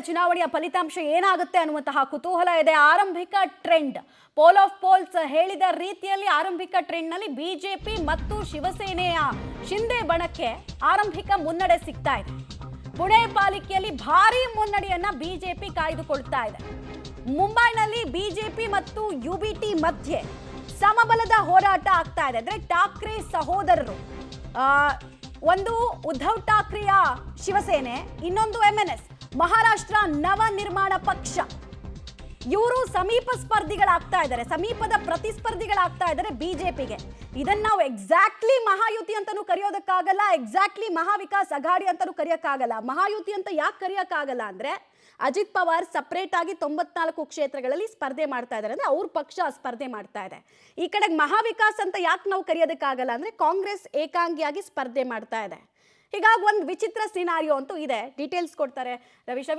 ಚುನಾವಣೆಯ ಫಲಿತಾಂಶ ಏನಾಗುತ್ತೆ ಅನ್ನುವಂತಹ ಕುತೂಹಲ ಇದೆ. ಆರಂಭಿಕ ಟ್ರೆಂಡ್ ಪೋಲ್ ಆಫ್ ಪೋಲ್ಸ್ ಹೇಳಿದ ರೀತಿಯಲ್ಲಿ ಆರಂಭಿಕ ಟ್ರೆಂಡ್ನಲ್ಲಿ ಬಿಜೆಪಿ ಮತ್ತು ಶಿವಸೇನೆಯ ಶಿಂದೆ ಬಣಕ್ಕೆ ಆರಂಭಿಕ ಮುನ್ನಡೆ ಸಿಗ್ತಾ ಇದೆ. ಪುಣೆ ಪಾಲಿಕೆಯಲ್ಲಿ ಭಾರಿ ಮುನ್ನಡೆಯನ್ನ ಬಿಜೆಪಿ ಕಾಯ್ದುಕೊಳ್ತಾ ಇದೆ. ಮುಂಬೈನಲ್ಲಿ ಬಿಜೆಪಿ ಮತ್ತು ಯುಬಿಟಿ ಮಧ್ಯೆ ಸಮಬಲದ ಹೋರಾಟ ಆಗ್ತಾ ಇದೆ. ಅಂದ್ರೆ ಠಾಕ್ರೆ ಸಹೋದರರು, ಒಂದು ಉದ್ಧವ್ ಠಾಕ್ರೆಯ ಶಿವಸೇನೆ, ಇನ್ನೊಂದು ಎಂಎನ್ಎಸ್ ಮಹಾರಾಷ್ಟ್ರ ನವ ನಿರ್ಮಾಣ ಪಕ್ಷ, ಇವರು ಸಮೀಪ ಸ್ಪರ್ಧಿಗಳಾಗ್ತಾ ಇದ್ದಾರೆ, ಸಮೀಪದ ಪ್ರತಿಸ್ಪರ್ಧಿಗಳಾಗ್ತಾ ಇದ್ದಾರೆ ಬಿಜೆಪಿಗೆ. ಇದನ್ನ ನಾವು ಎಕ್ಸಾಕ್ಟ್ಲಿ ಮಹಾಯುತಿ ಅಂತಾನೂ ಕರೆಯೋದಕ್ಕಾಗಲ್ಲ, ಎಕ್ಸಾಕ್ಟ್ಲಿ ಮಹಾವಿಕಾಸ್ ಅಘಾಡಿ ಅಂತಾನೂ ಕರೆಯೋಕ್ಕಾಗಲ್ಲ. ಮಹಾಯುತಿ ಅಂತ ಯಾಕೆ ಕರೆಯೋಕ್ಕಾಗಲ್ಲ ಅಂದ್ರೆ ಅಜಿತ್ ಪವಾರ್ ಸಪರೇಟ್ ಆಗಿ 94 ಕ್ಷೇತ್ರಗಳಲ್ಲಿ ಸ್ಪರ್ಧೆ ಮಾಡ್ತಾ ಇದ್ದಾರೆ, ಅಂದ್ರೆ ಅವ್ರ ಪಕ್ಷ ಸ್ಪರ್ಧೆ ಮಾಡ್ತಾ ಇದೆ. ಈ ಕಡೆ ಮಹಾವಿಕಾಸ್ ಅಂತ ಯಾಕೆ ನಾವು ಕರೆಯೋದಕ್ಕಾಗಲ್ಲ ಅಂದ್ರೆ ಕಾಂಗ್ರೆಸ್ ಏಕಾಂಗಿಯಾಗಿ ಸ್ಪರ್ಧೆ ಮಾಡ್ತಾ ಇದೆ. ಹೀಗಾಗಿ ಒಂದು ವಿಚಿತ್ರ ಸಿನಾರಿಯೋ ಅಂತೂ ಇದೆ. ಡೀಟೇಲ್ಸ್ ಕೊಡ್ತಾರೆ ರವೀಶ್.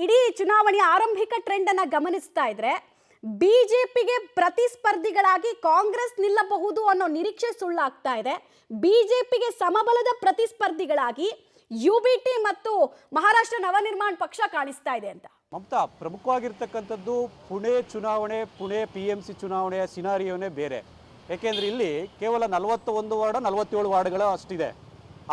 ಇಡೀ ಚುನಾವಣೆಯ ಆರಂಭಿಕ ಟ್ರೆಂಡ್ ಅನ್ನ ಗಮನಿಸ್ತಾ ಇದ್ರೆ ಬಿಜೆಪಿಗೆ ಪ್ರತಿಸ್ಪರ್ಧಿಗಳಾಗಿ ಕಾಂಗ್ರೆಸ್ ನಿಲ್ಲಬಹುದು ಅನ್ನೋ ನಿರೀಕ್ಷೆ ಸುಳ್ಳಾಗ್ತಾ ಇದೆ. ಬಿಜೆಪಿಗೆ ಸಮಬಲದ ಪ್ರತಿಸ್ಪರ್ಧಿಗಳಾಗಿ ಯುಬಿಟಿ ಮತ್ತು ಮಹಾರಾಷ್ಟ್ರ ನವನಿರ್ಮಾಣ ಪಕ್ಷ ಕಾಣಿಸ್ತಾ ಇದೆ ಅಂತ. ಮಮತಾ, ಪ್ರಮುಖವಾಗಿರ್ತಕ್ಕಂಥದ್ದು ಪುಣೆ ಚುನಾವಣೆ, ಪುಣೆ PMC ಚುನಾವಣೆಯ ಸಿನಾರಿಯೋನೇ ಬೇರೆ. ಯಾಕೆಂದರೆ ಇಲ್ಲಿ ಕೇವಲ 41 ವಾರ್ಡ್ 47 ವಾರ್ಡ್ಗಳು ಅಷ್ಟಿದೆ.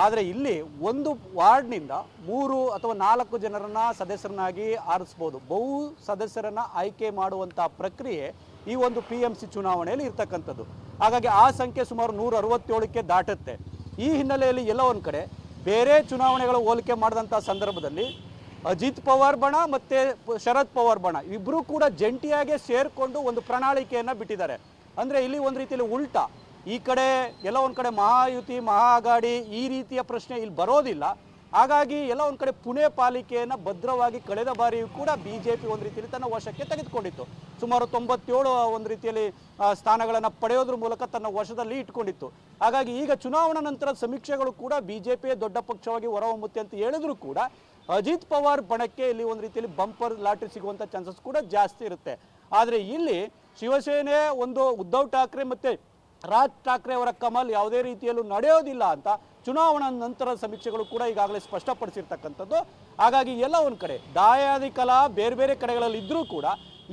ಆದರೆ ಇಲ್ಲಿ ಒಂದು ವಾರ್ಡ್ನಿಂದ 3 ಅಥವಾ 4 ಜನರನ್ನ ಸದಸ್ಯರನ್ನಾಗಿ ಆರಿಸ್ಬೋದು. ಬಹು ಸದಸ್ಯರನ್ನ ಆಯ್ಕೆ ಮಾಡುವಂಥ ಪ್ರಕ್ರಿಯೆ ಈ ಒಂದು PMC ಚುನಾವಣೆಯಲ್ಲಿ ಇರ್ತಕ್ಕಂಥದ್ದು. ಹಾಗಾಗಿ ಆ ಸಂಖ್ಯೆ ಸುಮಾರು 167ಕ್ಕೆ ದಾಟುತ್ತೆ. ಈ ಹಿನ್ನೆಲೆಯಲ್ಲಿ ಎಲ್ಲ ಒಂದು ಕಡೆ ಬೇರೆ ಚುನಾವಣೆಗಳ ಹೋಲಿಕೆ ಮಾಡಿದಂಥ ಸಂದರ್ಭದಲ್ಲಿ ಅಜಿತ್ ಪವಾರ್ ಬಣ ಮತ್ತು ಶರದ್ ಪವಾರ್ ಬಣ ಇಬ್ಬರೂ ಕೂಡ ಜಂಟಿಯಾಗಿ ಸೇರಿಕೊಂಡು ಒಂದು ಪ್ರಣಾಳಿಕೆಯನ್ನು ಬಿಟ್ಟಿದ್ದಾರೆ. ಅಂದರೆ ಇಲ್ಲಿ ಒಂದು ರೀತಿಯಲ್ಲಿ ಉಲ್ಟಾ, ಈ ಕಡೆ ಎಲ್ಲ ಒಂದು ಕಡೆ ಮಹಾಯುತಿ ಮಹಾ ಅಘಾಡಿ ಈ ರೀತಿಯ ಪ್ರಶ್ನೆ ಇಲ್ಲಿ ಬರೋದಿಲ್ಲ. ಹಾಗಾಗಿ ಎಲ್ಲ ಒಂದು ಕಡೆ ಪುಣೆ ಪಾಲಿಕೆಯನ್ನು ಭದ್ರವಾಗಿ ಕಳೆದ ಬಾರಿಯೂ ಕೂಡ ಬಿಜೆಪಿ ಒಂದು ರೀತಿಯಲ್ಲಿ ತನ್ನ ವಶಕ್ಕೆ ತೆಗೆದುಕೊಂಡಿತ್ತು. ಸುಮಾರು 97 ಒಂದು ರೀತಿಯಲ್ಲಿ ಸ್ಥಾನಗಳನ್ನು ಪಡೆಯೋದ್ರ ಮೂಲಕ ತನ್ನ ವಶದಲ್ಲಿ ಇಟ್ಕೊಂಡಿತ್ತು. ಹಾಗಾಗಿ ಈಗ ಚುನಾವಣಾ ನಂತರ ಸಮೀಕ್ಷೆಗಳು ಕೂಡ ಬಿಜೆಪಿಯ ದೊಡ್ಡ ಪಕ್ಷವಾಗಿ ಹೊರಹೊಮ್ಮುತ್ತೆ ಅಂತ ಹೇಳಿದ್ರು ಕೂಡ ಅಜಿತ್ ಪವಾರ್ ಬಣಕ್ಕೆ ಇಲ್ಲಿ ಒಂದು ರೀತಿಯಲ್ಲಿ ಬಂಪರ್ ಲಾಟ್ರಿ ಸಿಗುವಂಥ ಚಾನ್ಸಸ್ ಕೂಡ ಜಾಸ್ತಿ ಇರುತ್ತೆ. ಆದರೆ ಇಲ್ಲಿ ಶಿವಸೇನೆ ಒಂದು ಉದ್ಧವ್ ಠಾಕ್ರೆ ಮತ್ತು ರಾಜ್ ಠಾಕ್ರೆ ಅವರ ಕಮಲ್ ಯಾವುದೇ ರೀತಿಯಲ್ಲೂ ನಡೆಯೋದಿಲ್ಲ ಅಂತ ಚುನಾವಣಾ ನಂತರ ಸಮೀಕ್ಷೆಗಳು ಕೂಡ ಈಗಾಗಲೇ ಸ್ಪಷ್ಟಪಡಿಸಿರ್ತಕ್ಕಂಥದ್ದು. ಹಾಗಾಗಿ ಎಲ್ಲ ಒಂದು ಕಡೆ ದಾಯಾದಿ ಕಲಾ ಬೇರೆ ಬೇರೆ ಕಡೆಗಳಲ್ಲಿ ಇದ್ದರೂ ಕೂಡ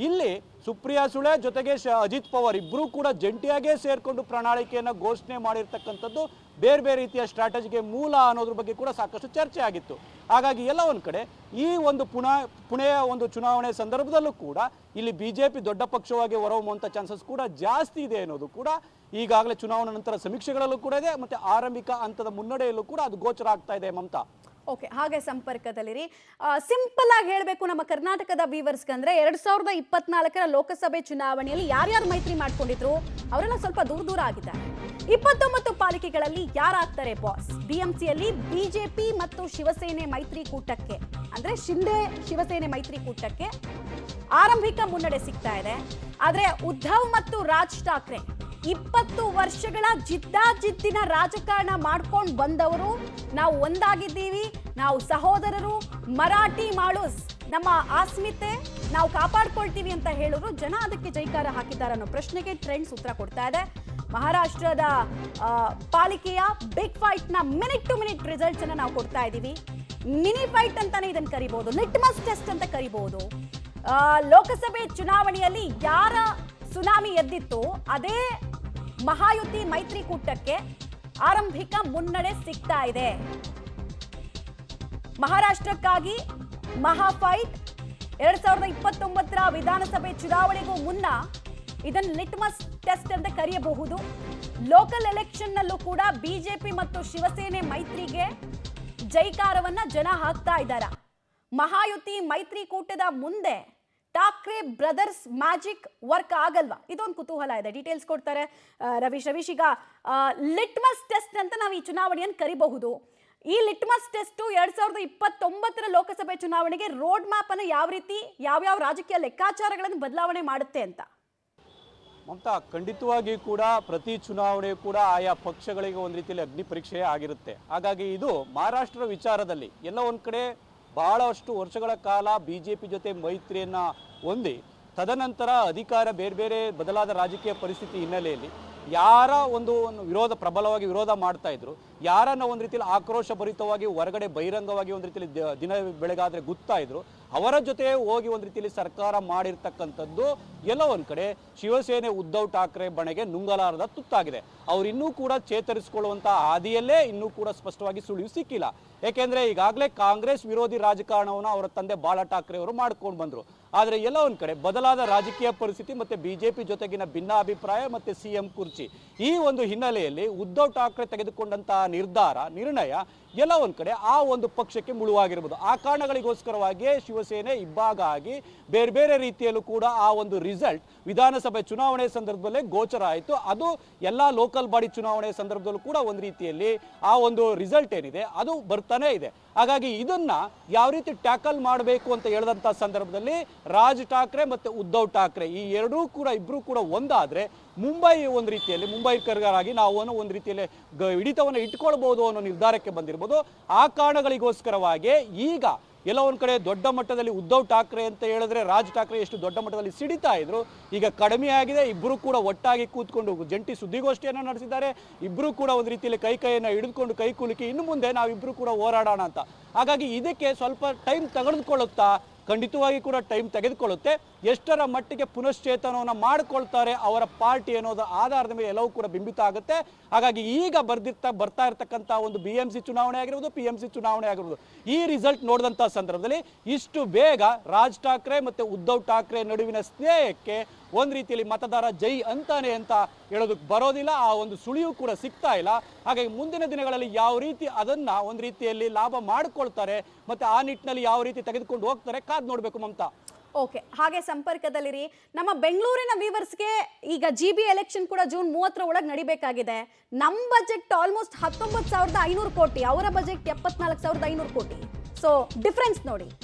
ಇಲ್ಲಿ ಸುಪ್ರಿಯಾ ಸುಳೆ ಜೊತೆಗೆ ಅಜಿತ್ ಪವಾರ್ ಇಬ್ಬರೂ ಕೂಡ ಜಂಟಿಯಾಗೇ ಸೇರಿಕೊಂಡು ಪ್ರಣಾಳಿಕೆಯನ್ನು ಘೋಷಣೆ ಮಾಡಿರ್ತಕ್ಕಂಥದ್ದು ಬೇರೆ ಬೇರೆ ರೀತಿಯ ಸ್ಟ್ರಾಟಜಿಗೆ ಮೂಲ ಅನ್ನೋದ್ರ ಬಗ್ಗೆ ಕೂಡ ಸಾಕಷ್ಟು ಚರ್ಚೆ ಆಗಿತ್ತು. ಹಾಗಾಗಿ ಎಲ್ಲ ಒಂದು ಕಡೆ ಈ ಒಂದು ಪುಣೆಯ ಒಂದು ಚುನಾವಣೆ ಸಂದರ್ಭದಲ್ಲೂ ಕೂಡ ಇಲ್ಲಿ ಬಿಜೆಪಿ ದೊಡ್ಡ ಪಕ್ಷವಾಗಿ ಹೊರಹೊಮ್ಮುವಂಥ ಚಾನ್ಸಸ್ ಕೂಡ ಜಾಸ್ತಿ ಇದೆ ಅನ್ನೋದು ಕೂಡ ಈಗಾಗಲೇ ಚುನಾವಣಾ ನಂತರ ಸಮೀಕ್ಷೆಗಳಲ್ಲೂ ಕೂಡ ಇದೆ, ಮತ್ತು ಆರಂಭಿಕ ಹಂತದ ಮುನ್ನಡೆಯಲ್ಲೂ ಕೂಡ ಅದು ಗೋಚರ ಆಗ್ತಾ ಇದೆ. ಮಮತಾ, ಓಕೆ, ಹಾಗೆ ಸಂಪರ್ಕದಲ್ಲಿರಿ. ಸಿಂಪಲ್ ಆಗಿ ಹೇಳಬೇಕು ನಮ್ಮ ಕರ್ನಾಟಕದ ವ್ಯೂವರ್ಸ್ಗೆ ಅಂದ್ರೆ 2024ರ ಲೋಕಸಭೆ ಚುನಾವಣೆಯಲ್ಲಿ ಯಾರ್ಯಾರು ಮೈತ್ರಿ ಮಾಡ್ಕೊಂಡಿದ್ರು ಅವರೆಲ್ಲ ಸ್ವಲ್ಪ ದೂರ ಆಗಿದ್ದಾರೆ. 29 ಪಾಲಿಕೆಗಳಲ್ಲಿ ಯಾರಾಗ್ತಾರೆ ಬಾಸ್? BMCಯಲ್ಲಿ ಬಿಜೆಪಿ ಮತ್ತು ಶಿವಸೇನೆ ಮೈತ್ರಿಕೂಟಕ್ಕೆ, ಅಂದ್ರೆ ಶಿಂದೆ ಶಿವಸೇನೆ ಮೈತ್ರಿಕೂಟಕ್ಕೆ ಆರಂಭಿಕ ಮುನ್ನಡೆ ಸಿಗ್ತಾ ಇದೆ. ಆದ್ರೆ ಉದ್ಧವ್ ಮತ್ತು ರಾಜ್ ಠಾಕ್ರೆ 20 ವರ್ಷಗಳ ಜಿದ್ದಾಜಿದ್ದಿನ ರಾಜಕಾರಣ ಮಾಡ್ಕೊಂಡು ಬಂದವರು, ನಾವು ಒಂದಾಗಿದ್ದೀವಿ, ನಾವು ಸಹೋದರರು, ಮರಾಠಿ ಮಾಳುಸ್, ನಮ್ಮ ಆಸ್ಮಿತೆ ನಾವು ಕಾಪಾಡ್ಕೊಳ್ತೀವಿ ಅಂತ ಹೇಳಿದ್ರು. ಜನ ಅದಕ್ಕೆ ಜೈಕಾರ ಹಾಕಿದ್ದಾರೆ ಅನ್ನೋ ಪ್ರಶ್ನೆಗೆ ಟ್ರೆಂಡ್ಸ್ ಉತ್ತರ ಕೊಡ್ತಾ ಇದೆ. ಮಹಾರಾಷ್ಟ್ರದ ಪಾಲಿಕೆಯ ಬಿಗ್ ಫೈಟ್ ನ ಮಿನಿಟ್ ಟು ಮಿನಿಟ್ ರಿಸಲ್ಟ್ಸ್ ಅನ್ನ ನಾವು ಕೊಡ್ತಾ ಇದ್ದೀವಿ. ಮಿನಿ ಫೈಟ್ ಅಂತಾನೆ ಇದನ್ನ ಕರಿಬಹುದು, ಲಿಟ್ಮಸ್ ಟೆಸ್ಟ್ ಅಂತ ಕರಿಬಹುದು. ಲೋಕಸಭೆ ಚುನಾವಣೆಯಲ್ಲಿ ಯಾರ ಸುನಾಮಿ ಎದ್ದಿತ್ತು ಅದೇ ಮಹಾಯುತಿ ಮೈತ್ರಿಕೂಟಕ್ಕೆ ಆರಂಭಿಕ ಮುನ್ನಡೆ ಸಿಗ್ತಾ ಇದೆ. ಮಹಾರಾಷ್ಟ್ರಕ್ಕಾಗಿ ಮಹಾ ಫೈಟ್ 2029ರ ವಿಧಾನಸಭೆ ಚುನಾವಣೆಗೂ ಮುನ್ನ ಇದನ್ನು ಲಿಟ್ಮಸ್ ಟೆಸ್ಟ್ ಅಂತ ಕರೆಯಬಹುದು. ಲೋಕಲ್ ಎಲೆಕ್ಷನ್ ನಲ್ಲೂ ಕೂಡ ಬಿಜೆಪಿ ಮತ್ತು ಶಿವಸೇನೆ ಮೈತ್ರಿಗೆ ಜೈಕಾರವನ್ನ ಜನ ಹಾಕ್ತಾ ಇದ್ದಾರೆ. ಮಹಾಯುತಿ ಮೈತ್ರಿಕೂಟದ ಮುಂದೆ ಠಾಕ್ರೆ ಬ್ರದರ್ಸ್ ಮ್ಯಾಜಿಕ್ ವರ್ಕ್ ಆಗಲ್ವಾ? ಇದೊಂದು ಕುತೂಹಲ ಇದೆ. ಡೀಟೇಲ್ಸ್ ಕೊಡ್ತಾರೆ ರವೀಶ್. ಈಗ ಲಿಟ್ಮಸ್ ಟೆಸ್ಟ್ ಅಂತ ನಾವು ಈ ಚುನಾವಣೆಯನ್ನು ಕರಿಬಹುದು. ಈ ಲಿಟ್ಮಸ್ ಟೆಸ್ಟ್ 2029ರ ಲೋಕಸಭೆ ಚುನಾವಣೆಗೆ ರೋಡ್ ಮ್ಯಾಪ್ ಅನ್ನು ಯಾವ ರೀತಿ ಯಾವ್ಯಾವ ರಾಜಕೀಯ ಲೆಕ್ಕಾಚಾರಗಳನ್ನು ಬದಲಾವಣೆ ಮಾಡುತ್ತೆ ಅಂತ. ಮಮತಾ, ಖಂಡಿತವಾಗಿ ಕೂಡ ಪ್ರತಿ ಚುನಾವಣೆ ಕೂಡ ಆಯಾ ಪಕ್ಷಗಳಿಗೆ ಒಂದು ರೀತಿಯಲ್ಲಿ ಅಗ್ನಿ ಪರೀಕ್ಷೆ ಆಗಿರುತ್ತೆ. ಹಾಗಾಗಿ ಇದು ಮಹಾರಾಷ್ಟ್ರ ವಿಚಾರದಲ್ಲಿ ಎಲ್ಲ ಒಂದು ಕಡೆ ಬಹಳಷ್ಟು ವರ್ಷಗಳ ಕಾಲ ಬಿಜೆಪಿ ಜೊತೆ ಮೈತ್ರಿಯನ್ನು ಹೊಂದಿ ತದನಂತರ ಅಧಿಕಾರ ಬೇರೆ ಬೇರೆ ಬದಲಾದ ರಾಜಕೀಯ ಪರಿಸ್ಥಿತಿ ಹಿನ್ನೆಲೆಯಲ್ಲಿ ಯಾರ ಒಂದು ವಿರೋಧ ಪ್ರಬಲವಾಗಿ ವಿರೋಧ ಮಾಡ್ತಾ ಇದ್ರು, ಯಾರನ್ನ ಒಂದು ರೀತಿಯಲ್ಲಿ ಆಕ್ರೋಶ ಭರಿತವಾಗಿ ಹೊರಗಡೆ ಬಹಿರಂಗವಾಗಿ ಒಂದು ರೀತಿಯಲ್ಲಿ ದಿನ ಬೆಳಗಾದ್ರೆ ಗುತ್ತಾ ಇದ್ರು, ಅವರ ಜೊತೆ ಹೋಗಿ ಒಂದು ರೀತಿಯಲ್ಲಿ ಸರ್ಕಾರ ಮಾಡಿರ್ತಕ್ಕಂಥದ್ದು ಎಲ್ಲ ಒಂದ್ ಕಡೆ ಶಿವಸೇನೆ ಉದ್ಧವ್ ಠಾಕ್ರೆ ಬಣೆಗೆ ನುಂಗಲಾರದ ತುತ್ತಾಗಿದೆ. ಅವ್ರು ಇನ್ನೂ ಕೂಡ ಚೇತರಿಸಿಕೊಳ್ಳುವಂತ ಹಾದಿಯಲ್ಲೇ ಇನ್ನೂ ಕೂಡ ಸ್ಪಷ್ಟವಾಗಿ ಸುಳಿವು ಸಿಕ್ಕಿಲ್ಲ. ಯಾಕೆಂದ್ರೆ ಈಗಾಗಲೇ ಕಾಂಗ್ರೆಸ್ ವಿರೋಧಿ ರಾಜಕಾರಣವನ್ನು ಅವರ ತಂದೆ ಬಾಳಾ ಠಾಕ್ರೆ ಅವರು ಮಾಡ್ಕೊಂಡು ಬಂದ್ರು. ಆದರೆ ಎಲ್ಲ ಒಂದ್ ಕಡೆ ಬದಲಾದ ರಾಜಕೀಯ ಪರಿಸ್ಥಿತಿ ಮತ್ತೆ ಬಿಜೆಪಿ ಜೊತೆಗಿನ ಭಿನ್ನಾಭಿಪ್ರಾಯ ಮತ್ತೆ ಸಿಎಂ ಕುರ್ಚಿ, ಈ ಒಂದು ಹಿನ್ನೆಲೆಯಲ್ಲಿ ಉದ್ಧವ್ ಠಾಕ್ರೆ ತೆಗೆದುಕೊಂಡಂತಹ ನಿರ್ಣಯ ಎಲ್ಲ ಒಂದ್ ಕಡೆ ಆ ಒಂದು ಪಕ್ಷಕ್ಕೆ ಮುಳುವಾಗಿರ್ಬೋದು. ಆ ಕಾರಣಗಳಿಗೋಸ್ಕರವಾಗಿಯೇ ಶಿವಸೇನೆ ಇಬ್ಬಾಗ ಆಗಿ ಬೇರೆ ಬೇರೆ ರೀತಿಯಲ್ಲೂ ಕೂಡ ಆ ಒಂದು ರಿಸಲ್ಟ್ ವಿಧಾನಸಭೆ ಚುನಾವಣೆ ಸಂದರ್ಭದಲ್ಲೇ ಗೋಚರ ಆಯಿತು. ಅದು ಎಲ್ಲ ಲೋಕಲ್ ಬಾಡಿ ಚುನಾವಣೆ ಸಂದರ್ಭದಲ್ಲೂ ಕೂಡ ಒಂದು ರೀತಿಯಲ್ಲಿ ಆ ಒಂದು ರಿಸಲ್ಟ್ ಏನಿದೆ ಅದು ಬರ್ತಾನೆ ಇದೆ. ಹಾಗಾಗಿ ಇದನ್ನ ಯಾವ ರೀತಿ ಟ್ಯಾಕಲ್ ಮಾಡಬೇಕು ಅಂತ ಹೇಳಿದಂಥ ಸಂದರ್ಭದಲ್ಲಿ ರಾಜ್ ಠಾಕ್ರೆ ಮತ್ತೆ ಉದ್ಧವ್ ಠಾಕ್ರೆ ಈ ಇಬ್ಬರು ಕೂಡ ಒಂದಾದ್ರೆ ಮುಂಬೈ ಒಂದು ರೀತಿಯಲ್ಲಿ ಮುಂಬೈಕರ್ಗಾರಾಗಿ ನಾವು ಒಂದು ರೀತಿಯಲ್ಲಿ ಹಿಡಿತವನ್ನು ಇಟ್ಕೊಳ್ಬಹುದು ಅನ್ನೋ ನಿರ್ಧಾರಕ್ಕೆ ಬಂದಿರ್ಬೋದು. ಆ ಕಾರಣಗಳಿಗೋಸ್ಕರವಾಗಿ ಈಗ ಎಲ್ಲ ಒಂದ್ ಕಡೆ ದೊಡ್ಡ ಮಟ್ಟದಲ್ಲಿ ಉದ್ಧವ್ ಠಾಕ್ರೆ ಅಂತ ಹೇಳಿದ್ರೆ ರಾಜ್ ಠಾಕ್ರೆ ಎಷ್ಟು ದೊಡ್ಡ ಮಟ್ಟದಲ್ಲಿ ಸಿಡಿತಾ ಇದ್ರು, ಈಗ ಕಡಿಮೆ ಆಗಿದೆ. ಇಬ್ಬರು ಕೂಡ ಒಟ್ಟಾಗಿ ಕೂತ್ಕೊಂಡು ಜಂಟಿ ಸುದ್ದಿಗೋಷ್ಠಿಯನ್ನು ನಡೆಸಿದ್ದಾರೆ. ಇಬ್ಬರು ಕೂಡ ಒಂದು ರೀತಿಯಲ್ಲಿ ಕೈಯನ್ನು ಹಿಡಿದುಕೊಂಡು ಕೈ ಕುಲುಕಿ ಇನ್ನು ಮುಂದೆ ನಾವಿಬ್ರು ಕೂಡ ಹೋರಾಡೋಣ ಅಂತ. ಹಾಗಾಗಿ ಇದಕ್ಕೆ ಸ್ವಲ್ಪ ಟೈಮ್ ತೆಗೆದುಕೊಳ್ಳುತ್ತಾ, ಖಂಡಿತವಾಗಿ ಕೂಡ ಟೈಮ್ ತೆಗೆದುಕೊಳ್ಳುತ್ತೆ. ಎಷ್ಟರ ಮಟ್ಟಿಗೆ ಪುನಶ್ಚೇತನವನ್ನು ಮಾಡಿಕೊಳ್ತಾರೆ ಅವರ ಪಾರ್ಟಿ ಅನ್ನೋದು ಆಧಾರದ ಮೇಲೆ ಎಲ್ಲವೂ ಕೂಡ ಬಿಂಬಿತ ಆಗುತ್ತೆ. ಹಾಗಾಗಿ ಈಗ ಬರ್ತಾ ಇರತಕ್ಕಂಥ ಒಂದು BMC ಚುನಾವಣೆ ಆಗಿರ್ಬೋದು, PMC ಚುನಾವಣೆ ಆಗಿರ್ಬೋದು, ಈ ರಿಸಲ್ಟ್ ನೋಡಿದಂಥ ಸಂದರ್ಭದಲ್ಲಿ ಇಷ್ಟು ಬೇಗ ರಾಜ್ ಠಾಕ್ರೆ ಮತ್ತೆ ಉದ್ಧವ್ ಠಾಕ್ರೆ ನಡುವಿನ ಸ್ನೇಹಕ್ಕೆ ಒಂದು ರೀತಿಯಲ್ಲಿ ಮತದಾರ ಜೈ ಅಂತಾನೆ ಅಂತ ಹೇಳೋದಕ್ಕೆ ಬರೋದಿಲ್ಲ. ಆ ಒಂದು ಸುಳಿವು ಕೂಡ ಸಿಗ್ತಾ ಇಲ್ಲ. ಹಾಗಾಗಿ ಮುಂದಿನ ದಿನಗಳಲ್ಲಿ ಯಾವ ರೀತಿ ಅದನ್ನ ಒಂದು ರೀತಿಯಲ್ಲಿ ಲಾಭ ಮಾಡಿಕೊಳ್ತಾರೆ ಮತ್ತೆ ಆ ನಿಟ್ಟಿನಲ್ಲಿ ಯಾವ ರೀತಿ ತೆಗೆದುಕೊಂಡು ಹೋಗ್ತಾರೆ ಕಾದ್ ನೋಡ್ಬೇಕು ಮಮತಾ. ಓಕೆ, ಹಾಗೆ ಸಂಪರ್ಕದಲ್ಲಿರಿ. ನಮ್ಮ ಬೆಂಗಳೂರಿನ ವ್ಯೂವರ್ಸ್ಗೆ ಈಗ GB ಎಲೆಕ್ಷನ್ ಕೂಡ ಜೂನ್ 30 ಒಳಗೆ ನಡಿಬೇಕಾಗಿದೆ. ನಮ್ಮ ಬಜೆಟ್ ಆಲ್ಮೋಸ್ಟ್ 19,500 ಕೋಟಿ, ಅವರ ಬಜೆಟ್ 74,500 ಕೋಟಿ. ಸೊ ಡಿಫ್ರೆನ್ಸ್ ನೋಡಿ.